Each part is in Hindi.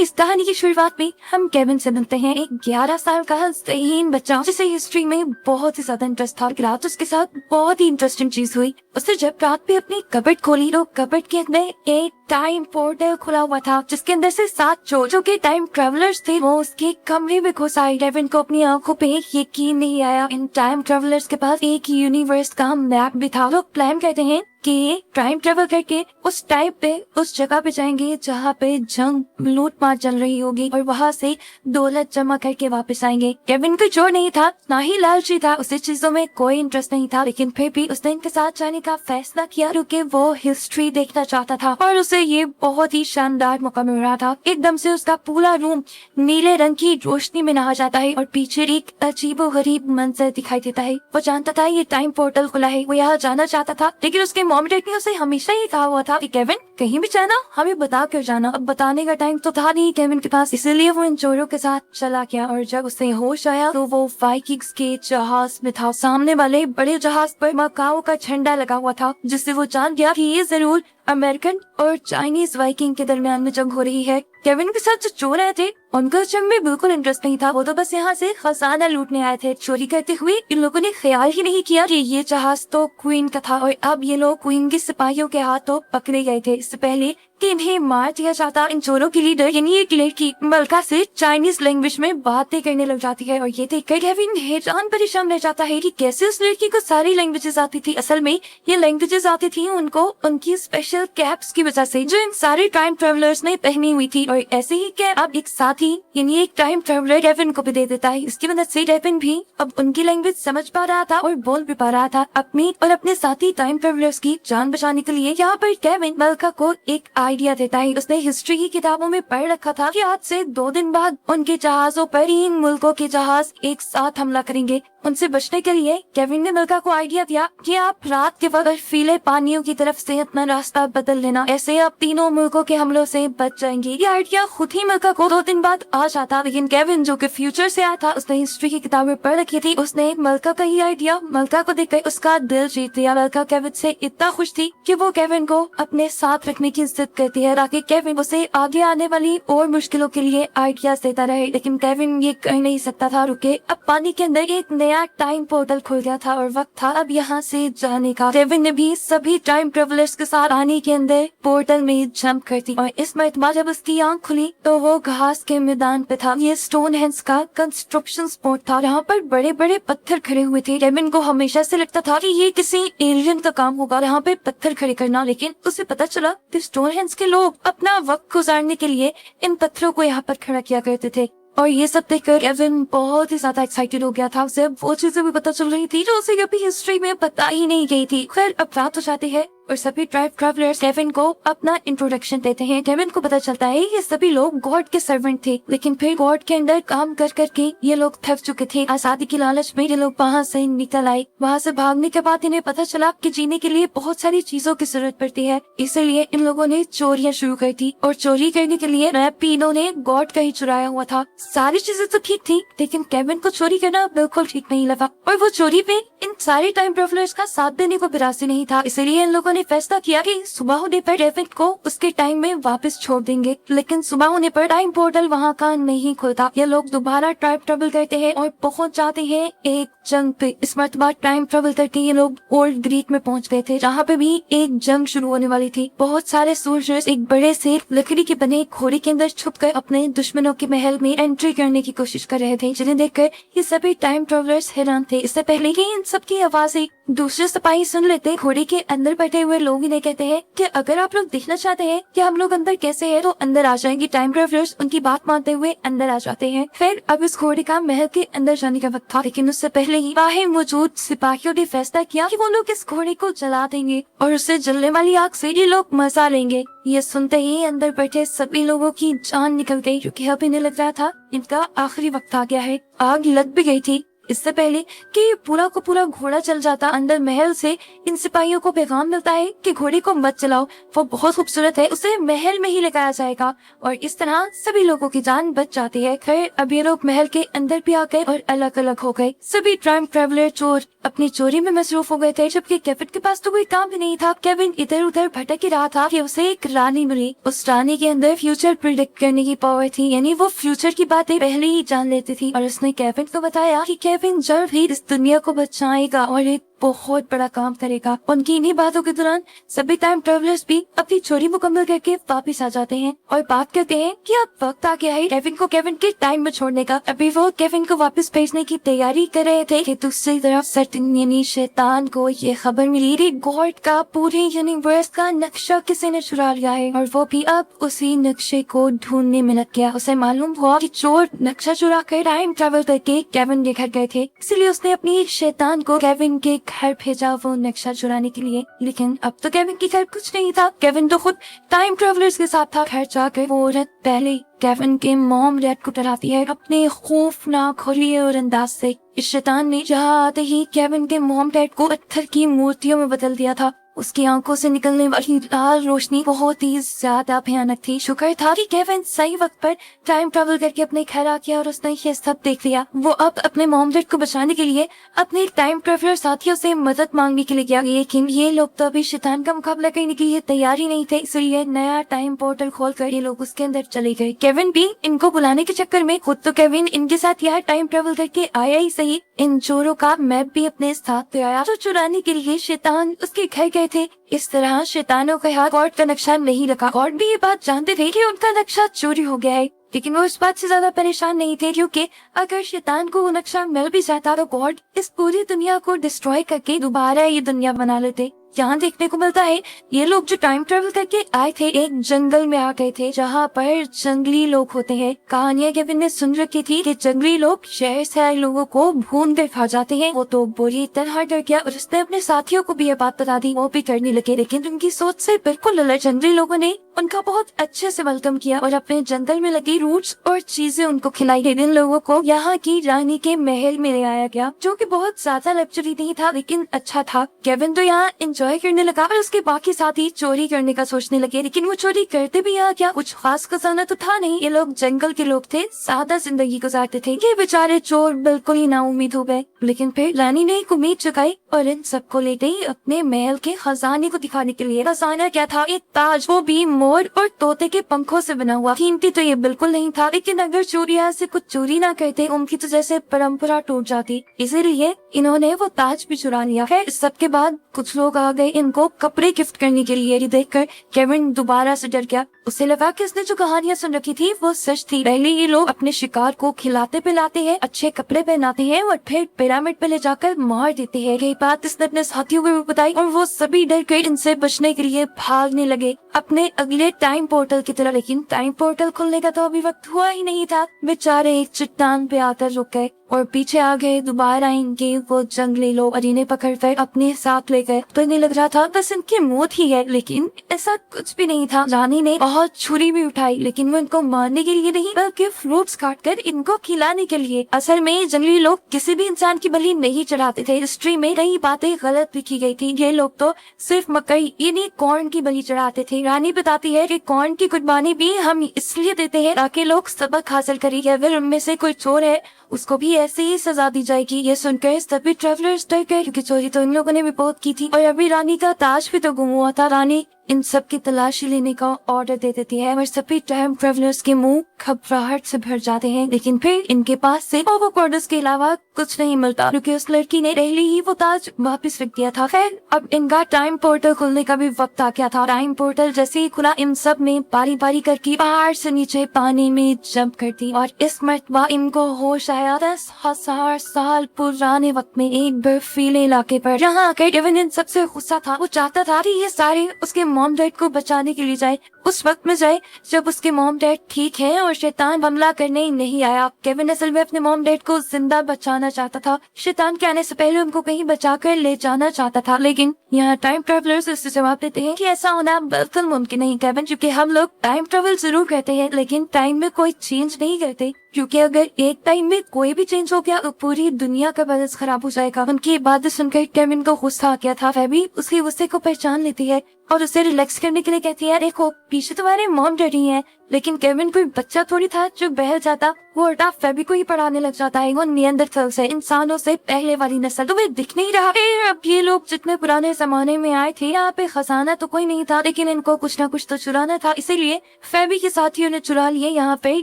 इस कहानी की शुरुआत में हम केविन से मिलते हैं, एक 11 साल का ज़हीन बच्चा जिसे हिस्ट्री में बहुत ही ज्यादा इंटरेस्ट था। रात उसके साथ बहुत ही इंटरेस्टिंग चीज हुई। उसने जब रात में अपनी कबर्ड खोली तो कबर्ड के अंदर एक टाइम पोर्टल खुला हुआ था जिसके अंदर से 7 जो के टाइम ट्रेवलर्स थे वो उसके कमरे में घुस आए। केविन को अपनी आंखों पे यकीन नहीं आया। इन टाइम ट्रेवलर्स के पास एक यूनिवर्स का मैप भी था। लोग प्लान करते हैं कि टाइम ट्रेवल करके उस टाइम पे उस जगह पे जाएंगे जहाँ पे जंग लूटमार चल रही होगी और वहाँ से दौलत जमा करके वापस आएंगे। केविन को जोर नहीं था, ना ही लालची था, उसे चीजों में कोई इंटरेस्ट नहीं था, लेकिन फिर भी उसने इनके साथ जाने का फैसला किया क्योंकि वो हिस्ट्री देखना चाहता था और उसे ये बहुत ही शानदार मौका मिल रहा था। एकदम से उसका पूरा रूम नीले रंग की रोशनी में नहा जाता है और पीछे एक अजीबोगरीब मंजर दिखाई देता है। वो जानता था ये टाइम पोर्टल खुला है, वो यहाँ जाना चाहता था, लेकिन उसके मॉम डैड ने उसे हमेशा ही कहा हुआ था कि केविन कहीं भी जाना हमें बता कर जाना। अब बताने का टाइम तो था नहीं केविन के पास, इसलिए वो इन चोरों के साथ चला गया और जब उसे होश आया तो वो वाइकिंग्स के जहाज में था। सामने वाले बड़े जहाज पर मकाओ का झंडा लगा हुआ था जिससे वो जान गया कि ये जरूर अमेरिकन और चाइनीज वाइकिंग के दरमियान में जंग हो रही है। केविन के साथ जो चोर आए थे उनका जंग में बिल्कुल इंटरेस्ट नहीं था, वो तो बस यहाँ से खजाना लूटने आए थे। चोरी करते हुए इन लोगों ने ख्याल ही नहीं किया कि ये जहाज तो क्वीन का था और अब ये लोग क्वीन के सिपाहियों के हाथों पकड़े गए थे। इससे पहले कि इन्हें मार दिया जाता, इन चोरों की लीडर यानी एक लड़की मलका से चाइनीज लैंग्वेज में बातें करने लग जाती है और ये देखकर केविन हैरान परेशान रह जाता है कि कैसे उस लड़की को सारी लैंग्वेजेस आती थी। असल में ये लैंग्वेजेस आती थी उनको उनकी स्पेशल कैप्स की वजह से जो इन सारे टाइम ट्रेवलर्स ने पहनी हुई थी और ऐसे ही कैप अब एक साथी यानी एक टाइम ट्रेवलर केविन को भी दे देता है। इसकी मदद से केविन भी अब उनकी लैंग्वेज समझ पा रहा था और बोल भी पा रहा था। अपनी और अपने साथी टाइम ट्रेवलर्स की जान बचाने के लिए यहाँ पर केविन मलका को एक आइडिया देता है। उसने हिस्ट्री की किताबों में पढ़ रखा था कि आज से 2 दिन बाद उनके जहाजों पर 3 मुल्कों के जहाज एक साथ हमला करेंगे। उनसे बचने के लिए केविन ने मलका को आइडिया दिया कि आप रात के वक्त बर्फीले पानियों की तरफ से अपना रास्ता बदल लेना, ऐसे आप तीनों मुल्कों के हमलों से बच जाएंगे। ये आइडिया खुद ही मलका को 2 दिन बाद आ जाता, लेकिन केविन जो कि फ्यूचर से आया था, उसने हिस्ट्री की किताबें पढ़ रखी थी, उसने मलका का ही आइडिया मलका को देखकर उसका दिल जीत लिया। मलका केविन से इतना खुश थी कि वो केविन को अपने साथ रखने की जिद करती है ताकि केविन उसे आगे आने वाली और मुश्किलों के लिए आइडियाज देता रहे, लेकिन केविन ये कर नहीं सकता था। रुके अब पानी के अंदर एक नया टाइम पोर्टल खुल गया था और वक्त था अब यहाँ से जाने का। केविन ने भी सभी टाइम ट्रेवलर्स के साथ आने के अंदर पोर्टल में जंप कर दी और इस मरतबा जब उसकी आंख खुली तो वो घास के मैदान पे था। ये स्टोनहेंज का कंस्ट्रक्शन स्पॉट था, यहाँ पर बड़े बड़े पत्थर खड़े हुए थे। केविन को हमेशा से लगता था कि ये किसी एलियन का काम होगा यहाँ पे पत्थर खड़े करना, लेकिन उसे पता चला कि स्टोनहेंज के लोग अपना वक्त गुजारने के लिए इन पत्थरों को यहाँ पर खड़ा किया करते थे। और ये सब देखकर केविन बहुत ही ज्यादा एक्साइटेड हो गया था। उसे वो चीजें भी पता चल रही थी जो उसे कभी हिस्ट्री में पता ही नहीं गई थी। खैर अब रात हो जाती है और सभी टाइम ट्रैवलर्स केविन को अपना इंट्रोडक्शन देते हैं। केविन को पता चलता है ये सभी लोग गॉड के सर्वेंट थे, लेकिन फिर गॉड के अंदर काम कर करके ये लोग थक चुके थे। आजादी की लालच में ये लोग वहाँ से निकल आए। वहाँ से भागने के बाद इन्हें पता चला कि जीने के लिए बहुत सारी चीजों की जरूरत पड़ती है, इसलिए इन लोगों ने चोरियां शुरू कर दी और चोरी करने के लिए मैप भी इन्होंने गॉड का ही चुराया हुआ था। सारी चीजें तो ठीक थी, लेकिन केविन को चोरी करना बिल्कुल ठीक नहीं लगा और वो चोरी पे इन सारे टाइम ट्रैवलर्स का साथ देने को भी राजी नहीं था। इसलिए इन लोगों ने फैसला किया कि सुबह होने पर केविन को उसके टाइम में वापस छोड़ देंगे, लेकिन सुबह होने पर टाइम पोर्टल वहाँ का नहीं खुलता। ये लोग दोबारा टाइम ट्रेवल करते हैं और पहुँच जाते हैं एक जंग पे। इस मरतबा टाइम ट्रेवल करके ये लोग ओल्ड ग्रीक में पहुँच गए थे, जहाँ पे भी एक जंग शुरू होने वाली थी। बहुत सारे सोल्जर्स एक बड़े से लकड़ी के बने घोड़े के अंदर छुपकर अपने दुश्मनों के महल में एंट्री करने की कोशिश कर रहे थे, जिन्हें देखकर ये सभी टाइम ट्रेवलर्स हैरान थे। इससे पहले ही इन सब की आवाजें दूसरे सिपाही सुन लेते। घोड़े के अंदर बैठे हुए लोग इन्हें कहते हैं कि अगर आप लोग देखना चाहते हैं कि हम लोग अंदर कैसे हैं तो अंदर आ जाएंगे। टाइम ट्रेवलर्स उनकी बात मानते हुए अंदर आ जाते हैं। फिर अब इस घोड़े का महल के अंदर जाने का वक्त था, लेकिन उससे पहले ही बाहर मौजूद सिपाहियों ने फैसला किया कि वो लोग इस घोड़े को जला देंगे और उससे जलने वाली आग से ये लोग मजा लेंगे। ये सुनते ही अंदर बैठे सभी लोगों की जान निकल गई, क्योंकि अब इन्हें लग रहा था इनका आखिरी वक्त आ गया है। आग लग भी गई थी, इससे पहले कि पूरा को पूरा घोड़ा चल जाता अंदर महल से, इन सिपाहियों को पैगाम मिलता है कि घोड़े को मत चलाओ, वो बहुत खूबसूरत है, उसे महल में ही लगाया जाएगा। और इस तरह सभी लोगों की जान बच जाती है। खैर अब ये लोग महल के अंदर भी आ गए और अलग अलग हो गए। सभी टाइम ट्रेवलर चोर अपनी चोरी में मसरूफ हो गए थे, जबकि केविन के पास तो कोई काम भी नहीं था। केविन इधर उधर भटक ही रहा था कि उसे एक रानी मिली। उस रानी के अंदर फ्यूचर प्रिडिक्ट करने की पावर थी, यानी वो फ्यूचर की बातें पहले ही जान लेती थी। और उसने केविन को बताया कि केविन जल्द ही इस दुनिया को बचाएगा और एक बहुत बड़ा काम करेगा। उनकी इन्हीं बातों के दौरान सभी टाइम ट्रेवलर्स भी अपनी चोरी मुकम्मल करके वापस आ जाते हैं और बात करते हैं कि अब वक्त आ गया है केविन को केविन के टाइम में छोड़ने का। अभी वो केविन को वापस भेजने की तैयारी कर रहे थे कि दूसरी तरफ सर्टेन यानी शैतान को ये खबर मिली कि गॉड का पूरे यूनिवर्स का नक्शा किसी ने चुरा लिया है और वो भी अब उसी नक्शे को ढूंढने में लग गया। उसे मालूम हुआ कि चोर नक्शा चुरा कर टाइम ट्रेवल करके केविन के घर गए थे, इसलिए उसने अपनी शैतान को केविन के घर भेजा वो नक्शा चुराने के लिए। लेकिन अब तो केविन के घर कुछ नहीं था, केविन तो खुद टाइम ट्रेवलर्स के साथ था। घर जाकर वो औरत पहले केविन के मॉम डैड को डराती है अपने खौफनाक होलिये और अंदाज से। इस शैतान ने जहाँ आते ही केविन के मॉम डैड को पत्थर की मूर्तियों में बदल दिया था। उसकी आंखों से निकलने वाली लाल रोशनी बहुत ही ज्यादा भयानक थी। शुक्र था कि केविन सही वक्त पर टाइम ट्रेवल करके अपने घर आ गया और उसने ये सब देख लिया। वो अब अपने मॉम डैड को बचाने के लिए अपने टाइम ट्रेवलर साथियों से मदद मांगने के लिए गया, लेकिन ये लोग तो अभी शैतान का मुकाबला करने के लिए तैयार ही नहीं थे, इसलिए नया टाइम पोर्टल खोलकर ये लोग उसके अंदर चले गए। केविन भी इनको बुलाने के चक्कर में खुद तो केविन इनके साथ यहाँ टाइम ट्रेवल करके आया ही सही, इन चोरों का मैप भी अपने साथ आया जो चुराने के लिए शैतान उसके घर गए थे। इस तरह शैतानों के हाथ गॉड का नक्शा नहीं लगा। गॉड भी ये बात जानते थे कि उनका नक्शा चोरी हो गया है, लेकिन वो इस बात से ज्यादा परेशान नहीं थे, क्योंकि अगर शैतान को वो नक्शा मिल भी जाता तो गॉड इस पूरी दुनिया को डिस्ट्रॉय करके दोबारा ये दुनिया बना लेते। यहाँ देखने को मिलता है ये लोग जो टाइम ट्रेवल करके आए थे एक जंगल में आ गए थे जहाँ पर जंगली लोग होते हैं। कहानियां केविन ने सुन रखी थी कि जंगली लोग शहर से आए लोगों को भून कर खा जाते हैं। वो तो बुरी तरह डर गया और उसने अपने साथियों को भी ये बात बता दी, वो भी करने लगे। लेकिन उनकी सोच से बिल्कुल अलग जंगली लोगों ने उनका बहुत अच्छे से वेलकम किया और अपने जंगल में लगी रूट्स और चीजें उनको खिलाई। इन लोगों को यहाँ की रानी के महल में ले आया गया, जो कि बहुत ज्यादा लग्जरी नहीं था लेकिन अच्छा था। केविन तो यहाँ एंजॉय करने लगा और उसके बाकी साथी चोरी करने का सोचने लगे, लेकिन वो चोरी करते भी यहाँ क्या कुछ खास खजाना तो था नहीं। ये लोग जंगल के लोग थे, सादा जिंदगी गुजारते थे। ये बेचारे चोर बिल्कुल ही नाउम्मीद हो गए। लेकिन फिर रानी ने एक उम्मीद जगाई और इन सबको ले गई अपने महल के खजाने को दिखाने के लिए। खजाना क्या था? एक ताज, वो भी मोर और तोते के पंखों से बना हुआ। कीमती तो ये बिल्कुल नहीं था, लेकिन अगर चोरिया से कुछ चोरी ना करते उनकी तो जैसे परंपरा टूट जाती, इसीलिए इन्होंने वो ताज भी चुरा लिया। खैर सबके बाद कुछ लोग आ गए इनको कपड़े गिफ्ट करने के लिए। ये देखकर केविन दोबारा से डर गया। उसे लगा कि उसने जो कहानियां सुन रखी थी वो सच थी। पहले ये लोग अपने शिकार को खिलाते पिलाते हैं, अच्छे कपड़े पहनाते हैं और फिर पिरामिड पे ले जाकर मार देते हैं। यही बात इसने अपने साथियों को भी बताई और वो सभी डर कर इनसे बचने के लिए भागने लगे अपने अगले टाइम पोर्टल की तरह। लेकिन टाइम पोर्टल खुलने का तो अभी वक्त हुआ ही नहीं था। बेचारे एक चट्टान पे आकर रुक गए और पीछे आ गए दोबारा इनके वो जंगली लोग और इन्हें पकड़कर अपने साथ ले गए। तो इन्हें लग रहा था बस इनकी मौत ही है, लेकिन ऐसा कुछ भी नहीं था। रानी ने बहुत छुरी भी उठाई, लेकिन वो इनको मारने के लिए नहीं बल्कि फ्रूट्स काटकर इनको खिलाने के लिए। असल में जंगली लोग किसी भी इंसान की बलि नहीं चढ़ाते थे। हिस्ट्री में कई बातें गलत लिखी गई थी। ये लोग तो सिर्फ मकई यानी कॉर्न की बलि चढ़ाते थे। रानी बताती है कि कॉर्न की कुर्बानी भी हम इसलिए देते हैं ताकि लोग सबक हासिल करें। अगर उनमें से कोई चोर है उसको भी ऐसे ही सजा दी जाएगी। ये सुनकर सभी ट्रैवलर्स डर गए, क्योंकि चोरी तो इन लोगों ने भी बहुत की थी और अभी रानी का ताज भी तो गुम हुआ था। रानी इन सब की तलाशी लेने का ऑर्डर दे देती है और सभी टाइम ट्रैवलर्स के मुंह घबराहट से भर जाते हैं। लेकिन फिर इनके पास से ओवरकोर्डर्स के अलावा कुछ नहीं मिलता, क्योंकि उस लड़की ने पहले ही वो ताज वापस रख दिया था। खैर अब इनका टाइम पोर्टल खुलने का भी वक्त आ गया था। टाइम पोर्टल जैसे ही खुला इन सब ने बारी बारी करके पहाड़ से नीचे पानी में जंप कर दी और इस मरतबा इनको होश आया 10,000 साल पुराने वक्त में एक बर्फीले इलाके पर, जहाँ आकर केविन इन सबसे गुस्सा था। वो चाहता था कि ये सारे उसके मॉम डैड को बचाने के लिए जाए, उस वक्त में जाए जब उसके मॉम डैड ठीक है और शैतान हमला करने नहीं आया। केविन असल में अपने मॉम डैड को जिंदा बचाना चाहता था। शैतान के आने से पहले उनको कहीं बचाकर ले जाना चाहता था। लेकिन यहाँ टाइम ट्रेवलर्स इससे जवाब देते हैं कि ऐसा होना बिल्कुल मुमकिन नहीं केविन, क्योंकि हम लोग टाइम ट्रेवल जरूर करते हैं लेकिन टाइम में कोई चेंज नहीं करते। क्योंकि अगर एक टाइम में कोई भी चेंज हो गया तो पूरी दुनिया का बैलेंस खराब हो जाएगा। उनकी ये बात सुनकर केविन को गुस्सा आ गया था। फेबी उसके गुस्से को पहचान लेती है और उसे रिलैक्स करने के लिए कहती है, देखो पीछे तुम्हारे मॉम डैडी हैं। लेकिन केविन कोई बच्चा थोड़ी था जो बहल जाता। वो उल्टा फेबी को ही पढ़ाने लग जाता है। वो नियंदरथल से, इंसानों से पहले वाली नस्ल। तुम्हें दिख नहीं रहा है? अब ये लोग जितने पुराने जमाने में आए थे, यहाँ पे खजाना तो कोई नहीं था, लेकिन इनको कुछ ना कुछ तो चुराना था। इसीलिए फेबी के साथियों ने चुरा लिए यहाँ पे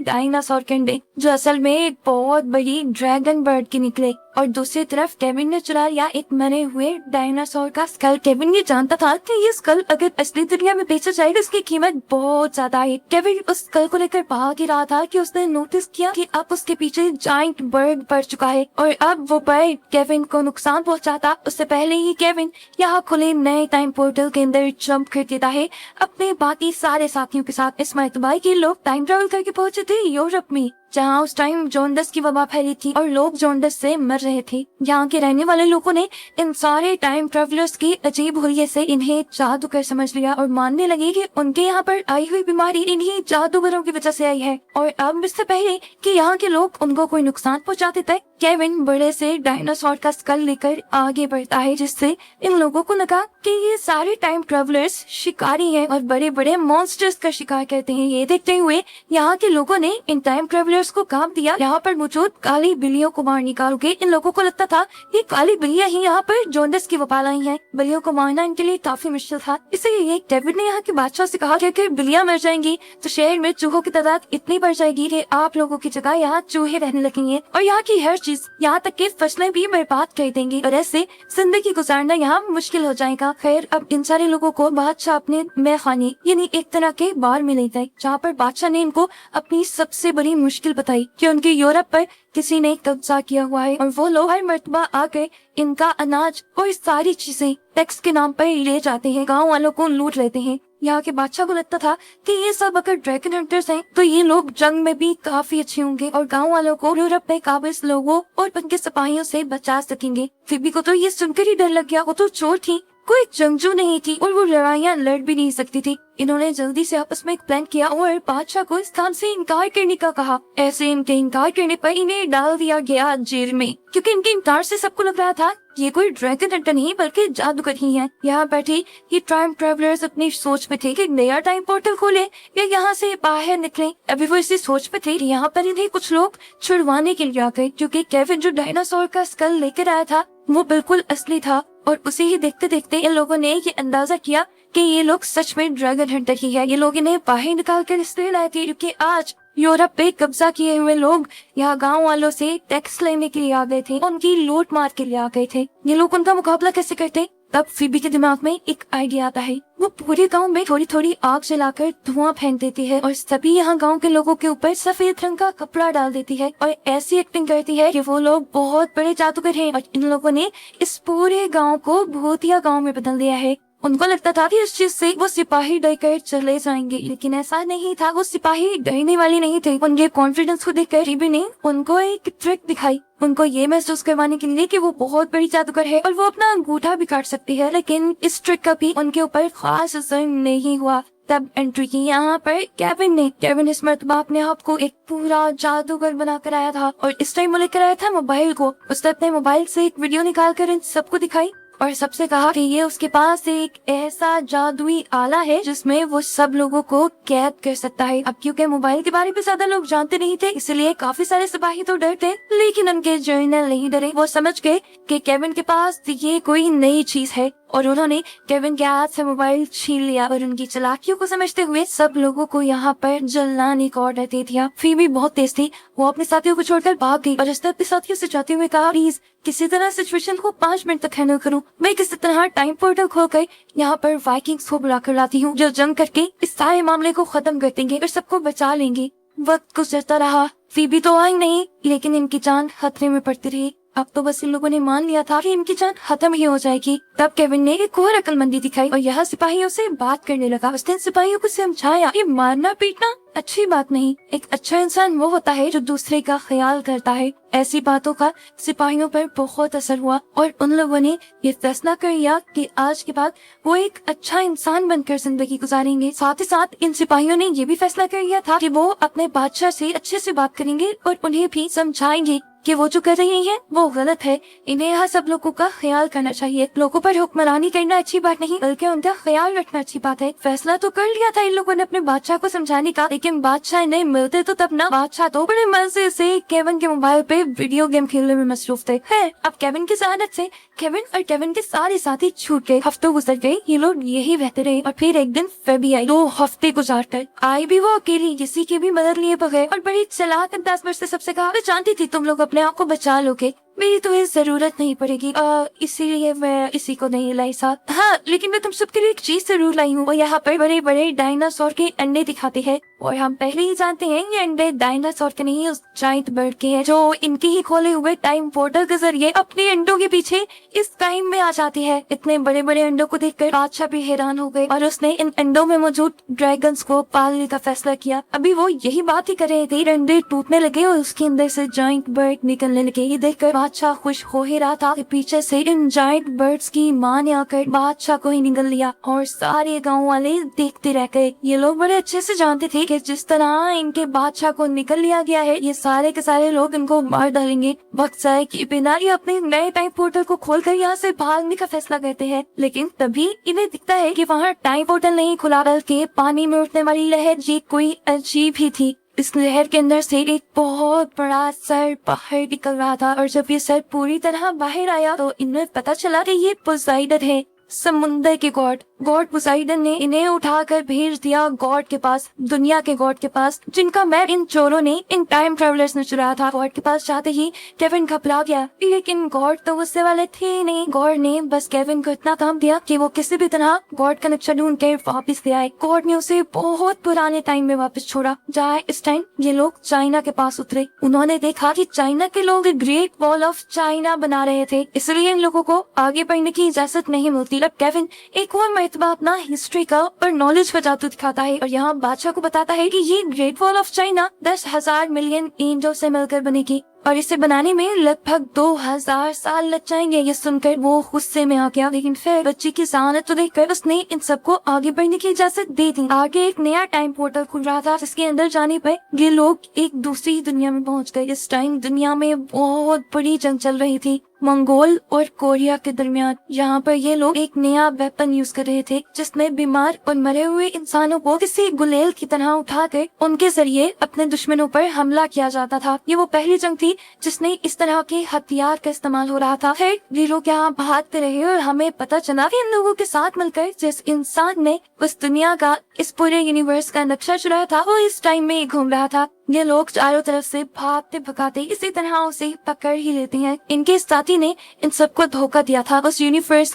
डायनासोर के अंडे, जो असल में एक बहुत बड़ी ड्रैगन बर्ड के निकले। और दूसरी तरफ केविन ने चुरा लिया एक मरे हुए डायनासोर का स्कल। केविन ये जानता था कि ये स्कल अगर असली दुनिया में बेचा जाएगा इसकी कीमत बहुत ज्यादा है। केविन उस स्कल को लेकर भाग ही रहा था कि उसने नोटिस किया कि अब उसके पीछे जाइंट बर्ड पड़ चुका है और अब वो बर्ड केविन को नुकसान पहुंचाता उससे पहले ही केविन यहाँ खुले नए टाइम पोर्टल के अंदर जंप कर देता है अपने बाकी सारे साथियों के साथ। इस मरतबा के लोग टाइम ट्रेवल करके पहुंचे थे यूरोप में, जहाँ उस टाइम जॉन्डिस की वबा फैली थी और लोग जॉन्डिस से मर रहे थे। यहाँ के रहने वाले लोगों ने इन सारे टाइम ट्रेवलर्स की अजीब हुलिये से इन्हें जादूगर समझ लिया और मानने लगे कि उनके यहाँ पर आई हुई बीमारी इन्हीं जादूगरों की वजह से आई है। और अब इससे पहले कि यहाँ के लोग उनको कोई नुकसान पहुँचाते थे, केविन बड़े से डायनासोर का स्कल लेकर आगे बढ़ता है, जिससे इन लोगों को लगा कि ये सारे टाइम ट्रेवलर्स शिकारी हैं और बड़े बड़े मॉन्स्टर्स का शिकार करते हैं। ये देखते हुए यहाँ के लोगों ने इन टाइम ट्रेवलर्स को काम दिया यहाँ पर मौजूद काली बिल्लियों को मार निकालोगे। इन लोगों को लगता था ये काली बिल्लियां ही यहाँ पर जॉन्डिस की वबा लाई हैं। बिल्लियों को मारना इनके लिए काफी मुश्किल था, इसलिए केविन ने यहाँ के बादशाह से कहा कि अगर बिल्लियां मर जाएंगी तो शहर में चूहों की तादाद इतनी बढ़ जाएगी कि आप लोगों की जगह यहाँ चूहे रहने लगेंगे और यहाँ की हर चीज, यहाँ तक कि फसलें भी बर्बाद कर देंगी और ऐसे जिंदगी गुजारना यहाँ मुश्किल हो जाएगा। खैर, अब इन सारे लोगों को बादशाह अपने महखाने यानी एक तरह के बार में ले गए, जहाँ पर बादशाह ने इनको अपनी सबसे बड़ी मुश्किल बताई कि उनके यूरोप पर किसी ने कब्जा किया हुआ है और वो लोग हर मर्तबा आकर इनका अनाज और सारी चीजें टैक्स के नाम पर ले जाते हैं, गांव वालों को लूट लेते हैं। यहाँ के बादशाह को लगता था कि ये सब अगर ड्रैगन हंटर्स हैं तो ये लोग जंग में भी काफी अच्छे होंगे और गांव वालों को यूरोप में काबिज लोगों और उनके सिपाहियों से बचा सकेंगे। फिबी को तो ये सुनकर ही डर लग गया। वो तो चोर थी, कोई जंगजू नहीं थी और वो लड़ाइयाँ लड़ भी नहीं सकती थी। इन्होंने जल्दी से आपस में एक प्लान किया और बादशाह को इस काम से इनकार करने का कहा। ऐसे इनके इनकार करने पर इन्हें डाल दिया गया जेल में, क्योंकि इनके इनकार से सबको लग रहा था ये कोई ड्रैगन हंटर नहीं बल्कि जादूगर ही है। यहाँ बैठे ये टाइम ट्रेवलर्स अपनी सोच में थे कि नया टाइम पोर्टल खोले या यहाँ से बाहर निकले। अभी वो इसी सोच में थे। यहाँ पर इन्हें कुछ लोग छुड़वाने के लिए आ गए, क्योंकि केविन जो डायनासोर का स्कल लेकर आया था वो बिल्कुल असली था और उसे ही देखते देखते इन लोगों ने ये अंदाजा किया कि ये लोग सच में ड्रैगन हंटर ही है। ये लोग इन्हें बाहर निकाल कर इसलिए लाए थे क्योंकि आज यूरोप पे कब्जा किए हुए लोग यहाँ गांव वालों से टैक्स लेने के लिए आ गए थे, उनकी लूट मार के लिए आ गए थे। ये लोग उनका मुकाबला कैसे करते? तब फिबी के दिमाग में एक आइडिया आता है। वो पूरे गांव में थोड़ी थोड़ी आग जलाकर धुआं फेंक देती है और सभी यहाँ गांव के लोगों के ऊपर सफेद रंग का कपड़ा डाल देती है और ऐसी एक्टिंग करती है कि वो लोग बहुत बड़े जादूगर हैं और इन लोगों ने इस पूरे गांव को भूतिया गांव में बदल दिया है। उनको लगता था कि इस चीज से वो सिपाही डरकर चले जाएंगे, लेकिन ऐसा नहीं था। वो सिपाही डरने वाले नहीं थे। उनके कॉन्फिडेंस को देखकर फिबी ने उनको एक ट्रिक दिखाई, उनको ये महसूस करवाने के लिए कि वो बहुत बड़ी जादूगर है और वो अपना अंगूठा भी काट सकती है। लेकिन इस ट्रिक का भी उनके ऊपर खास असर नहीं हुआ। तब एंट्री की यहाँ पर केविन इस मर्तबा अपने आप को एक पूरा जादूगर बना कर आया था और इस टाइम वो लेकर आया था मोबाइल को। उसने अपने मोबाइल से एक वीडियो निकाल कर इन सबको दिखाई और सबसे कहा कि ये उसके पास एक ऐसा जादुई आला है जिसमें वो सब लोगों को कैद कर सकता है। अब क्योंकि मोबाइल के बारे में ज्यादा लोग जानते नहीं थे, इसलिए काफी सारे सिपाही तो डरते, लेकिन उनके जर्नल नहीं डरे। वो समझ गए कि केविन के पास ये कोई नई चीज है और उन्होंने केविन के हाथ से मोबाइल छीन लिया और उनकी चालाकियों को समझते हुए सब लोगों को यहाँ पर जलाने का ऑर्डर दे दिया। फिबी बहुत तेज थी, वो अपने साथियों को छोड़कर भाग गई और उसने अपने साथियों से जाते हुए कहा, प्लीज किसी तरह सिचुएशन को 5 मिनट तक हैंडल करूं। मैं किसी तरह टाइम पोर्टल खोलकर यहाँ पर वाइकिंग्स को बुला कर लाती हूँ, जो जंग करके इस सारे मामले को खत्म कर देंगे और सबको बचा लेंगे। वक्त गुजरता रहा, फिबी तो आई नहीं, लेकिन इनकी जान खतरे में पड़ती रही। अब तो बस इन लोगों ने मान लिया था कि इनकी जान खत्म ही हो जाएगी। तब केविन ने एक और अक्लमंदी दिखाई और यह सिपाहियों से बात करने लगा। उसने सिपाहियों को समझाया कि मारना पीटना अच्छी बात नहीं, एक अच्छा इंसान वो होता है जो दूसरे का ख्याल करता है। ऐसी बातों का सिपाहियों पर बहुत असर हुआ और उन लोगों ने ये फैसला कर लिया कि आज के बाद वो एक अच्छा इंसान बनकर जिंदगी गुजारेंगे। साथ ही साथ इन सिपाहियों ने ये भी फैसला कर लिया था कि वो अपने बादशाह से अच्छे से बात करेंगे और उन्हें भी समझाएंगे कि वो जो कर रही हैं वो गलत है। इन्हें यहाँ सब लोगों का ख्याल करना चाहिए। लोगों पर हुक्मरानी करना अच्छी बात नहीं, बल्कि उनका ख्याल रखना अच्छी बात है। फैसला तो कर लिया था इन लोगों ने अपने बादशाह को समझाने का, लेकिन बादशाह नहीं मिलते तो तब ना बादशाह तो बड़े मजे से केविन के मोबाइल पे वीडियो गेम खेलने में मसरूफ थे। अब केविन की शहादत से केविन और केविन के सारे साथी छूट गए। हफ्तों गुजर गए, ये लोग यही रहते रहे और फिर एक दिन फेबी आई। 2 हफ्ते गुजार कर आई भी वो अकेली, किसी की भी मदद लिए बगैर, और बड़ी चालाक अंदाज में सबसे कहा, मैं जानती थी तुम लोग अपने आप को बचा लोगे, मेरी तुम्हें जरूरत नहीं पड़ेगी, इसीलिए मैं इसी को नहीं लाई साथ। हाँ, लेकिन मैं तुम सबके लिए एक चीज जरूर लाई हूँ। और यहाँ पर बड़े बड़े डायनासोर के अंडे दिखाते हैं और हम पहले ही जानते हैं ये अंडे डायनासोर के नहीं, उस जायंट बर्ड के हैं जो इनके ही खोले हुए टाइम पोर्टल के जरिए अपने अंडों के पीछे इस टाइम में आ जाती है। इतने बड़े बड़े अंडों को देखकर बादशाह भी हैरान हो गए और उसने इन अंडों में मौजूद ड्रैगन्स को पालने का फैसला किया। अभी वो यही बात ही कर रहे थे, अंडे टूटने लगे और उसके अंदर से जायंट बर्ड निकलने लगे। ये देखकर बादशाह खुश हो ही रहा था कि पीछे से इन जायंट बर्ड्स की मां ने आकर बादशाह को ही निगल लिया और सारे गांव वाले देखते रह गए। ये लोग बड़े अच्छे से जानते थे कि जिस तरह इनके बादशाह को निकल लिया गया है, ये सारे के सारे लोग इनको मार डालेंगे। वक्त जाए कि बिना ये अपने नए टाइम पोर्टल को खोलकर यहाँ से भागने का फैसला करते हैं, लेकिन तभी इन्हें दिखता है कि वहाँ टाइम पोर्टल नहीं खुला, बल्कि पानी में उठने वाली लहर ये कोई अजीब ही थी। इस लहर के अंदर से एक बहुत बड़ा सर बाहर निकल रहा था और जब ये सर पूरी तरह बाहर आया तो इन्हें पता चला कि ये पोसाइडन है, समुंदर के गॉड पोसाइडन ने इन्हें उठाकर भेज दिया गॉड के पास, दुनिया के गॉड के पास, जिनका मैप इन चोरों ने, इन टाइम ट्रेवलर्स ने चुराया था। गॉड के पास जाते ही केविन घबरा गया, लेकिन गॉड तो गुस्से वाले थे नहीं। गॉड ने बस केविन को इतना काम दिया कि वो किसी भी तरह गॉड का नक्शा ढूंढ कर वापस ले आए। गॉड ने उसे बहुत पुराने टाइम में वापस छोड़ा, जहाँ इस टाइम ये लोग चाइना के पास उतरे। उन्होंने देखा कि चाइना के लोग ग्रेट वॉल ऑफ चाइना बना रहे थे, इसलिए इन लोगों को आगे बढ़ने की इजाजत नहीं मिलती। अब केविन एक और मरतबा अपना हिस्ट्री का और नॉलेज का जादू दिखाता है और यहाँ बादशाह को बताता है कि ये great wall of China 10,000 million ईंटों से मिलकर बनेगी और इसे बनाने में लगभग 2000 साल लग जाएंगे। ये सुनकर वो गुस्से में आ गया, लेकिन फिर बच्ची की जहानत तो देखकर उसने इन सबको आगे बढ़ने की इजाजत दे दी। आगे एक नया टाइम पोर्टल खुल रहा था, जिसके अंदर जाने पर ये लोग एक दूसरी दुनिया में पहुंच गए। इस टाइम दुनिया में बहुत बड़ी जंग चल रही थी मंगोल और कोरिया के दरमियान। यहाँ पर ये लोग एक नया वेपन यूज कर रहे थे, जिसमें बीमार और मरे हुए इंसानों को किसी गुलेल की तरह उठाकर उनके जरिए अपने दुश्मनों पर हमला किया जाता था। ये वो पहली जंग थी जिसने इस तरह के हथियार का इस्तेमाल हो रहा था। फिर ये लोग यहाँ भागते रहे और हमें पता चला कि इन लोगों के साथ मिलकर जिस इंसान ने उस दुनिया का, इस पूरे यूनिवर्स का नक्शा चुराया था, वो इस टाइम में घूम रहा था। ये लोग चारों तरफ से भागते भगाते इसी तरह उसे पकड़ ही लेते हैं। इनके साथी ने इन सबको धोखा दिया था, उस यूनिवर्स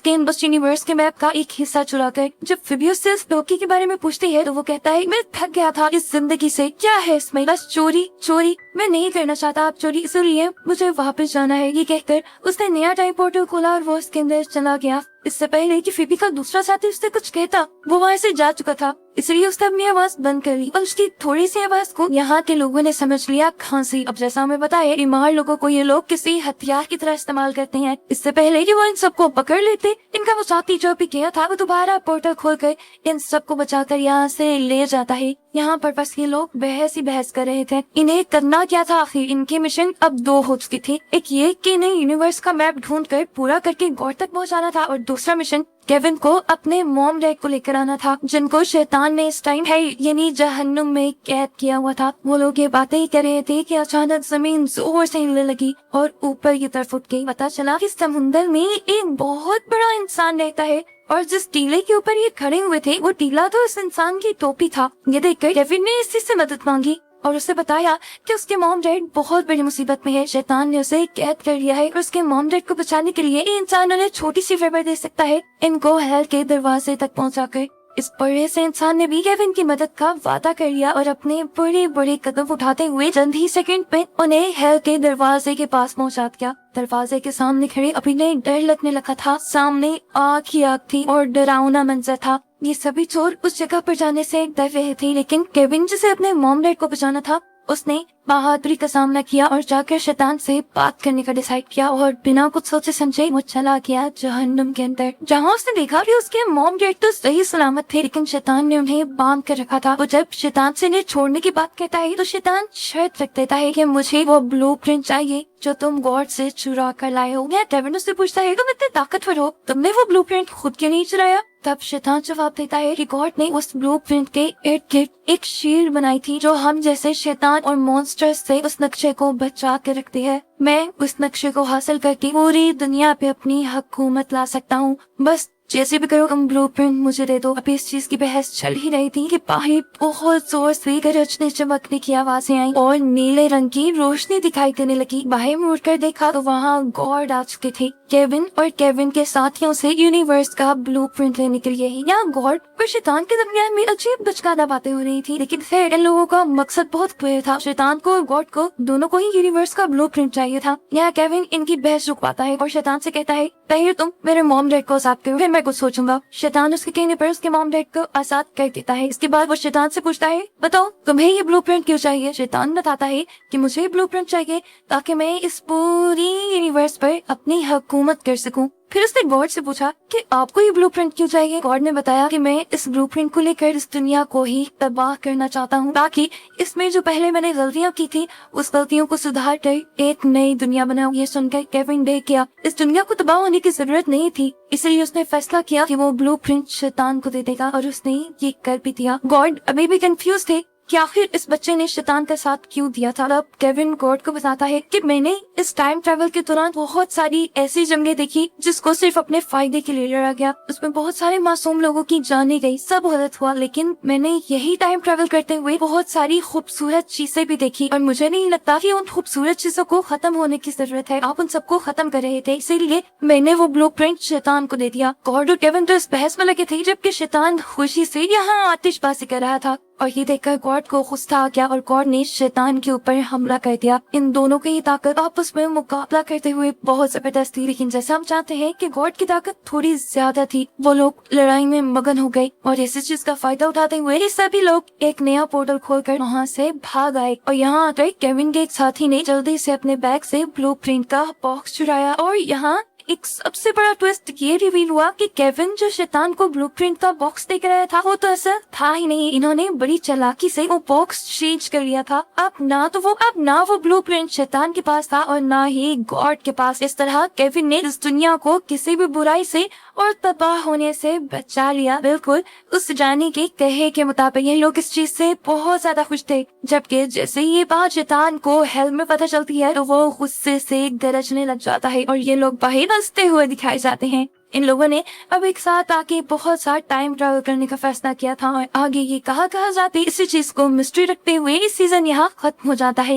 के मैप का एक हिस्सा चुरा कर। जब फिबियस से इस धोखे के बारे में पूछती है तो वो कहता है, मैं थक गया था इस जिंदगी से, क्या है इसमें, बस चोरी, मैं नहीं करना चाहता आप चोरी, इसलिए मुझे वापस जाना है। ये कहकर उसने नया टाइम पोर्टल खोला और वो उसके अंदर चला गया। इससे पहले कि फिबी का दूसरा साथी उससे कुछ कहता, वो वहाँ से जा चुका था, इसलिए उसने अपनी आवाज बंद कर ली और उसकी थोड़ी सी आवाज को यहाँ के लोगों ने समझ लिया खांसी। अब जैसा हमें बताया, बीमार लोगों को ये लोग किसी हथियार की तरह इस्तेमाल करते हैं। इससे पहले कि वो इन सबको पकड़ लेते, इनका वो साथी जो भी किया था, वो दोबारा पोर्टल खोलकर इन सबको बचाकर यहाँ से ले जाता है। यहाँ पर बस ये लोग बहस कर रहे थे, इन्हें करना क्या था आखिर। इनके मिशन अब 2 हो चुकी थी, एक ये कि इन्हें यूनिवर्स का मैप ढूंढकर पूरा करके गॉड तक पहुँचाना था, और दूसरा मिशन केविन को अपने मॉम डैड को लेकर आना था, जिनको शैतान ने इस टाइम है यानी जहन्नुम में कैद किया हुआ था। वो लोग ये बातें ही कर रहे थे कि अचानक जमीन जोर से हिलने लगी और ऊपर की तरफ उठ गई। पता चला कि समुंदर में एक बहुत बड़ा इंसान रहता है और जिस टीले के ऊपर ये खड़े हुए थे, वो टीला तो इस इंसान की टोपी था। ये देखकर केविन ने इसी से मदद मांगी और उसे बताया कि उसके मॉम डैड बहुत बड़ी मुसीबत में है, शैतान ने उसे कैद कर लिया है और उसके मॉम डैड को बचाने के लिए ये इंसान उन्हें छोटी सी फेवर दे सकता है, इनको हेल के दरवाजे तक पहुंचाकर। इस बड़े से इंसान ने भी केविन की मदद का वादा कर लिया और अपने बड़े बड़े कदम उठाते हुए जल्द ही सेकंड पे उन्हें हेल के दरवाजे के पास पहुंचा दिया। दरवाजे के सामने खड़े अभी नहीं डर लगने लगा था। सामने आग ही आग थी और डरावना मंजर था। ये सभी चोर उस जगह पर जाने से डर रहे थे, लेकिन केविन जिसे अपने मॉम डैड को बचाना था, उसने बहादुरी का सामना किया और जाकर शैतान से बात करने का डिसाइड किया और बिना कुछ सोचे समझे वो चला गया जहन्नुम के अंदर, जहाँ उसने देखा कि उसके मॉम डैड तो सही सलामत थे, लेकिन शैतान ने उन्हें बांध कर रखा था। वो जब शैतान से इन्हें छोड़ने की बात कहता है तो शैतान शर्त रख देता है कि मुझे वो ब्लूप्रिंट चाहिए जो तुम गॉड से चुरा कर लाए हो। केविन उससे पूछता है तुम इतने ताकतवर हो, तुमने वो ब्लूप्रिंट खुद क्यों नहीं चुराया? तब शैतान जवाब देता है कि गॉड ने उस ब्लूप्रिंट के इर्द गिर्द एक शील्ड बनाई थी जो हम जैसे शैतान और मॉन्स्टर्स से उस नक्शे को बचा के रखती है। मैं उस नक्शे को हासिल करके पूरी दुनिया पे अपनी हुकूमत ला सकता हूँ, बस जैसे भी करो तुम ब्लूप्रिंट मुझे दे दो। अभी इस चीज की बहस चल ही रही थी कि बाहर बहुत जोर से गरजने चमकने की आवाजें आई और नीले रंग की रोशनी दिखाई देने लगी। बाहर मुड़कर देखा तो वहाँ गॉड आ चुके थे। केविन और केविन के साथियों से यूनिवर्स का ब्लूप्रिंट लेने के लिए। यहाँ गॉड और शैतान के दरमियान में अजीब बचकाना बातें हो रही थी, लेकिन फिर इन लोगों का मकसद बहुत क्लियर था। शैतान को और गॉड को दोनों को ही यूनिवर्स का ब्लूप्रिंट चाहिए था। यहाँ केविन इनकी बहस रुकवाता है और शैतान से कहता है पहले तुम मेरे मॉम डैड को आजाद करो, फिर मैं कुछ सोचूंगा। शैतान उसके कहने पर उसके मॉम डैड को आजाद कर देता है। इसके बाद वो शैतान से पूछता है बताओ तुम्हें ये ब्लूप्रिंट क्यों चाहिए? शैतान बताता है कि मुझे ब्लूप्रिंट चाहिए ताकि मैं इस पूरी यूनिवर्स पर अपनी हुकूमत कर सकूं। फिर उसने गॉड से पूछा कि आपको ये ब्लूप्रिंट क्यों चाहिए? गॉड ने बताया कि मैं इस ब्लूप्रिंट को लेकर इस दुनिया को ही तबाह करना चाहता हूँ, ताकि इसमें जो पहले मैंने गलतियाँ की थी उस गलतियों को सुधार कर एक नई दुनिया बनाऊं। ये सुनकर केविन डे किया। इस दुनिया को तबाह होने की जरूरत नहीं थी, इसलिए उसने फैसला किया कि वो ब्लूप्रिंट शैतान को दे देगा और उसने ये कर भी दिया। गॉड अभी भी कंफ्यूज थे कि आखिर इस बच्चे ने शैतान का साथ क्यों दिया था। अब केविन गॉड को बताता है कि मैंने इस टाइम ट्रैवल के दौरान बहुत सारी ऐसी जंगें देखी जिसको सिर्फ अपने फायदे के लिए लड़ा गया। उसमें बहुत सारे मासूम लोगों की जाने गई, सब गलत हुआ, लेकिन मैंने यही टाइम ट्रैवल करते हुए बहुत सारी खूबसूरत चीजें भी देखी और मुझे नहीं लगता कि उन खूबसूरत चीजों को खत्म होने की जरूरत है। आप उन सबको खत्म कर रहे थे, इसीलिए मैंने वो ब्लूप्रिंट शैतान को दे दिया। गॉड और केविन तो इस बहस में लगे थे जबकि शैतान खुशी से यहाँ आतिशबाजी कर रहा था और ये देखकर गॉड को गुस्सा आ गया और गॉड ने शैतान के ऊपर हमला कर दिया। इन दोनों की ताकत आपस में मुकाबला करते हुए बहुत जबरदस्त थी, लेकिन जैसा हम चाहते हैं कि गॉड की ताकत थोड़ी ज्यादा थी, वो लोग लड़ाई में मगन हो गए और इसी चीज का फायदा उठाते हुए ये सभी लोग एक नया पोर्टल खोलकर वहाँ से भाग आए। और यहाँ आकर केविन के एक साथी ने जल्दी से अपने बैग से ब्लूप्रिंट का बॉक्स चुराया और यहाँ एक सबसे बड़ा ट्विस्ट ये रिवील हुआ कि केविन जो शैतान को ब्लूप्रिंट का बॉक्स देख रहा था वो तो ऐसा था ही नहीं। इन्होंने बड़ी चालाकी से वो बॉक्स चेंज कर लिया था। अब ना वो ब्लूप्रिंट शैतान के पास था और ना ही गॉड के पास। इस तरह केविन ने इस दुनिया को किसी भी बुराई से और तबाह होने से बचा लिया, बिल्कुल उस जाने के कहे के मुताबिक। ये लोग इस चीज से बहुत ज्यादा खुश थे, जबकि जैसे ये बात शैतान को हेल में पता चलती है तो वो गुस्से से गरजने लग जाता है और ये लोग बाहर हंसते हुए दिखाए जाते हैं। इन लोगों ने अब एक साथ आके बहुत सारा टाइम ट्रैवल करने का फैसला किया था और आगे ये कहा जाता है। इसी चीज को मिस्ट्री रखते हुए इस सीजन यहाँ खत्म हो जाता है।